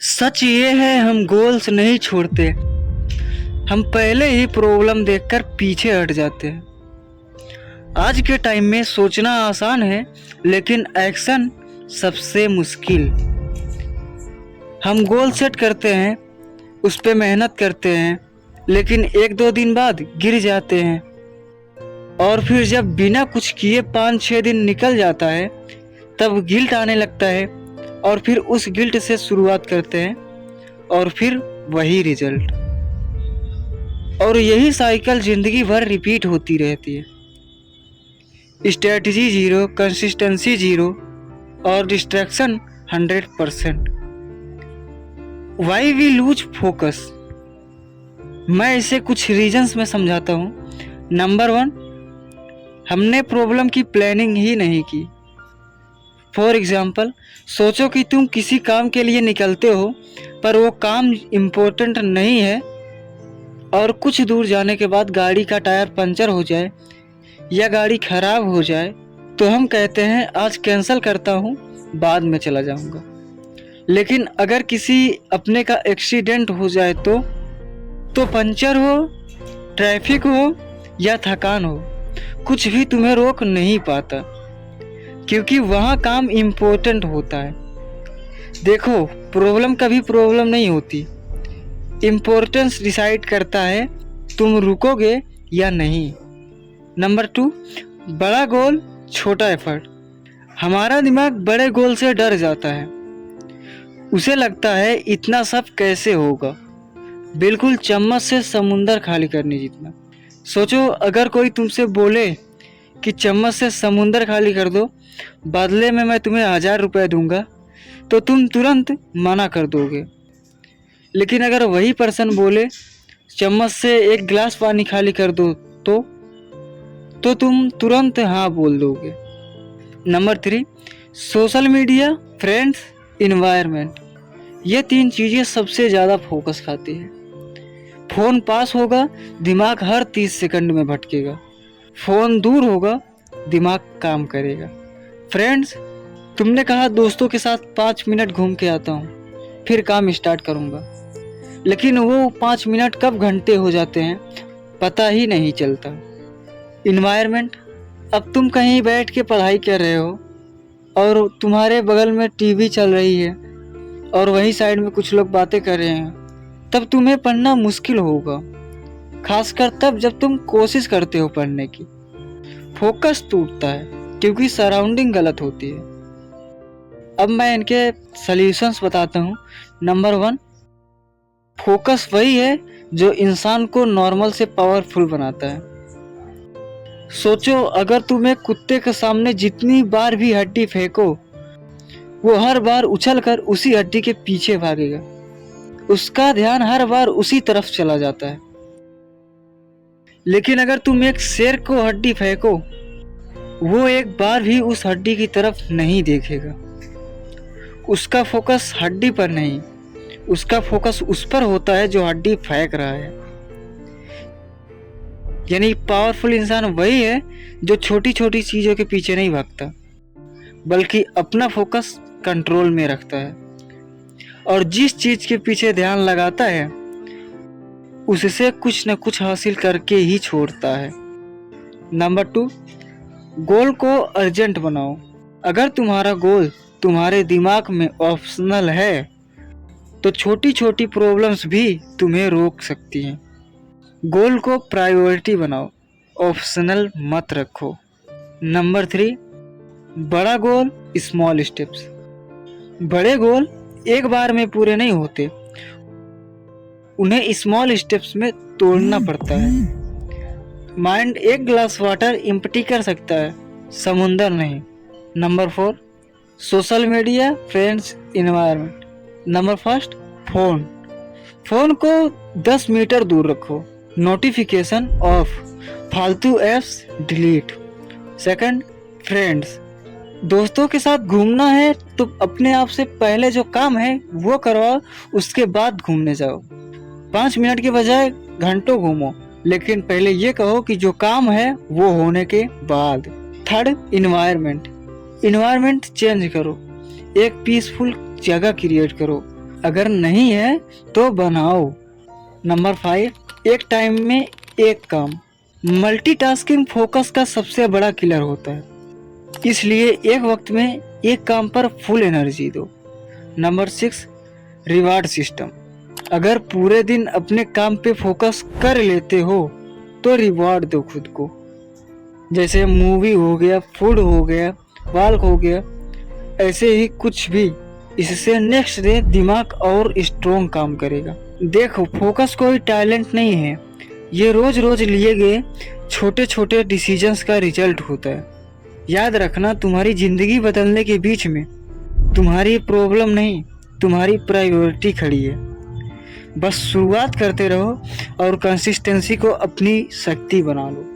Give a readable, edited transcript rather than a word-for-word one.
सच ये है हम गोल्स नहीं छोड़ते, हम पहले ही प्रॉब्लम देखकर पीछे हट जाते हैं। आज के टाइम में सोचना आसान है लेकिन एक्शन सबसे मुश्किल। हम गोल सेट करते हैं, उस पे मेहनत करते हैं, लेकिन एक दो दिन बाद गिर जाते हैं और फिर जब बिना कुछ किए 5-6 दिन निकल जाता है तब गिल्ट आने लगता है और फिर उस गिल्ट से शुरुआत करते हैं और फिर वही रिजल्ट। और यही साइकिल जिंदगी भर रिपीट होती रहती है। स्ट्रेटजी जीरो, कंसिस्टेंसी जीरो और distraction 100%। Why we lose focus, मैं इसे कुछ रीजंस में समझाता हूँ। नंबर 1, हमने प्रॉब्लम की प्लानिंग ही नहीं की। फॉर एग्जाम्पल, सोचो कि तुम किसी काम के लिए निकलते हो पर वो काम इम्पोर्टेंट नहीं है और कुछ दूर जाने के बाद गाड़ी का टायर पंचर हो जाए या गाड़ी खराब हो जाए तो हम कहते हैं आज कैंसिल करता हूँ, बाद में चला जाऊँगा। लेकिन अगर किसी अपने का एक्सीडेंट हो जाए तो पंचर हो, ट्रैफिक हो या थकान हो, कुछ भी तुम्हें रोक नहीं पाता क्योंकि वहाँ काम इम्पोर्टेंट होता है। देखो, प्रॉब्लम कभी प्रॉब्लम नहीं होती, इम्पोर्टेंस डिसाइड करता है तुम रुकोगे या नहीं। नंबर 2, बड़ा गोल छोटा एफर्ट। हमारा दिमाग बड़े गोल से डर जाता है, उसे लगता है इतना सब कैसे होगा, बिल्कुल चम्मच से समुंदर खाली करने जितना। सोचो, अगर कोई तुमसे बोले कि चम्मच से समुंदर खाली कर दो, बदले में मैं तुम्हें 1000 रुपये दूंगा, तो तुम तुरंत मना कर दोगे। लेकिन अगर वही पर्सन बोले चम्मच से 1 गिलास पानी खाली कर दो तो तुम तुरंत हाँ बोल दोगे। Number 3, social media, friends, environment. ये 3 चीज़ें सबसे ज़्यादा फोकस खाती है। फ़ोन पास होगा, दिमाग हर 30 सेकंड में भटकेगा। फ़ोन दूर होगा, दिमाग काम करेगा। फ्रेंड्स, तुमने कहा दोस्तों के साथ 5 मिनट घूम के आता हूँ, फिर काम स्टार्ट करूँगा, लेकिन वो 5 मिनट कब घंटे हो जाते हैं पता ही नहीं चलता। इन्वायरमेंट, अब तुम कहीं बैठ के पढ़ाई कर रहे हो और तुम्हारे बगल में टीवी चल रही है और वहीं साइड में कुछ लोग बातें कर रहे हैं, तब तुम्हें पढ़ना मुश्किल होगा, खासकर तब जब तुम कोशिश करते हो पढ़ने की। फोकस टूटता है क्योंकि सराउंडिंग गलत होती है। अब मैं इनके सॉल्यूशंस बताता हूँ। नंबर 1, फोकस वही है जो इंसान को नॉर्मल से पावरफुल बनाता है। सोचो, अगर तुम एक कुत्ते के सामने जितनी बार भी हड्डी फेंको, वो हर बार उछलकर उसी हड्डी के पीछे भागेगा, उसका ध्यान हर बार उसी तरफ चला जाता है। लेकिन अगर तुम एक शेर को हड्डी फेंको, वो एक बार भी उस हड्डी की तरफ नहीं देखेगा। उसका फोकस हड्डी पर नहीं, उसका फोकस उस पर होता है जो हड्डी फेंक रहा है। यानी पावरफुल इंसान वही है जो छोटी छोटी चीज़ों के पीछे नहीं भागता, बल्कि अपना फोकस कंट्रोल में रखता है और जिस चीज़ के पीछे ध्यान लगाता है उससे कुछ न कुछ हासिल करके ही छोड़ता है। नंबर 2, गोल को अर्जेंट बनाओ। अगर तुम्हारा गोल तुम्हारे दिमाग में ऑप्शनल है तो छोटी छोटी प्रॉब्लम्स भी तुम्हें रोक सकती हैं। गोल को प्रायोरिटी बनाओ, ऑप्शनल मत रखो। नंबर 3, बड़ा गोल, स्मॉल स्टेप्स। बड़े गोल एक बार में पूरे नहीं होते, उन्हें स्मॉल स्टेप्स में तोड़ना पड़ता है। माइंड 1 गिलास वाटर एम्प्टी कर सकता है, समुंदर नहीं। Number 4, social media, friends, environment. Number 1, phone को 10 मीटर दूर रखो, नोटिफिकेशन ऑफ, फालतू ऐप्स डिलीट। सेकंड, फ्रेंड्स, दोस्तों के साथ घूमना है तो अपने आप से पहले जो काम है वो करवाओ, उसके बाद घूमने जाओ। 5 मिनट के बजाय घंटों घूमो, लेकिन पहले ये कहो कि जो काम है वो होने के बाद। थर्ड, इन्वायरमेंट चेंज करो, एक पीसफुल जगह क्रिएट करो, अगर नहीं है तो बनाओ। नंबर 5, एक टाइम में एक काम। मल्टीटास्किंग फोकस का सबसे बड़ा किलर होता है, इसलिए एक वक्त में एक काम पर फुल एनर्जी दो। Number 6, reward system. अगर पूरे दिन अपने काम पे फोकस कर लेते हो तो रिवॉर्ड दो खुद को, जैसे मूवी हो गया, फूड हो गया, वॉक हो गया, ऐसे ही कुछ भी। इससे नेक्स्ट डे दिमाग और स्ट्रोंग काम करेगा। देखो, फोकस कोई टैलेंट नहीं है, ये रोज रोज लिए गए छोटे छोटे डिसीजंस का रिजल्ट होता है। याद रखना, तुम्हारी जिंदगी बदलने के बीच में तुम्हारी प्रॉब्लम नहीं, तुम्हारी प्रायोरिटी खड़ी है। बस शुरुआत करते रहो और कंसिस्टेंसी को अपनी शक्ति बना लो।